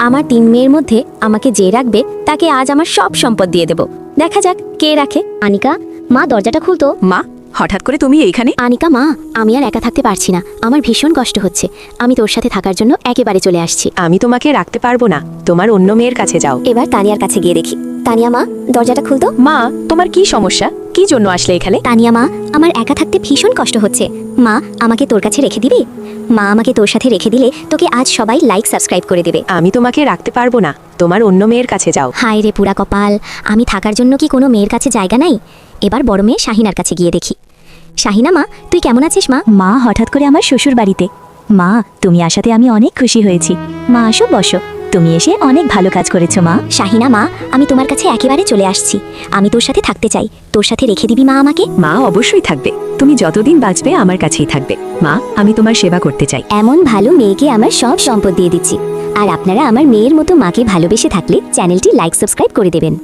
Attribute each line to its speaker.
Speaker 1: আমার 3 মেয়ের মধ্যে আমাকে যে রাখবে তাকে আজ আমার সব সম্পদ দিয়ে দেব। দেখা যাক কে রাখে।
Speaker 2: আনিকা, মা দরজাটা খুলতো।
Speaker 3: মা, হঠাৎ করে তুমি এইখানে?
Speaker 1: আনিকা মা, আমি আর একা থাকতে পারছি না, আমার ভীষণ কষ্ট হচ্ছে। আমি তোর সাথে থাকার জন্য একেবারে চলে আসছি।
Speaker 3: আমি তোমাকে রাখতে পারবো না, তোমার অন্য মেয়ের কাছে যাও।
Speaker 1: এবার তানিয়ার কাছে গিয়ে দেখি। তানিয়া মা, দরজাটা খুলতো।
Speaker 3: মা, তোমার কি সমস্যা? কি জন্য আসলে এখানে?
Speaker 1: তানিয়া মা, আমার একা থাকতে ভীষণ কষ্ট হচ্ছে। মা, আমাকে তোর কাছে রেখে দিবি? মা, আমাকে তোর সাথে রেখে দিলে তোকে আজ সবাই লাইক সাবস্ক্রাইব করে দেবে।
Speaker 3: আমি তোমাকে রাখতে পারবো না, তোমার অন্য মেয়ের কাছে যাও।
Speaker 1: হায় রে পুরা কপাল, আমি থাকার জন্য কি কোনো মেয়ের কাছে জায়গা নাই? এবার বড় মেয়ে শাহিনার কাছে গিয়ে দেখি। শাহিনা মা, তুই কেমন আছিস মা?
Speaker 2: মা হঠাৎ করে আমার শ্বশুর বাড়িতে। মা, তুমি আসাতে আমি অনেক খুশি হয়েছি। মা আসো, বসো। তুমি এসে অনেক ভালো কাজ করেছো মা।
Speaker 1: শাহিনা মা, আমি তোমার কাছে একেবারে চলে আসছি। আমি তোর সাথে থাকতে চাই, তোর সাথে রেখে দিবি মা আমাকে?
Speaker 3: মা অবশ্যই থাকবে, তুমি যতদিন বাঁচবে আমার কাছেই থাকবে। মা, আমি তোমার সেবা করতে চাই।
Speaker 1: এমন ভালো মেয়েকে আমার সব সম্পদ দিয়ে দিচ্ছি। আর আপনারা আমার মেয়ের মতো মাকে ভালোবেসে থাকলে চ্যানেলটি লাইক সাবস্ক্রাইব করে দেবেন।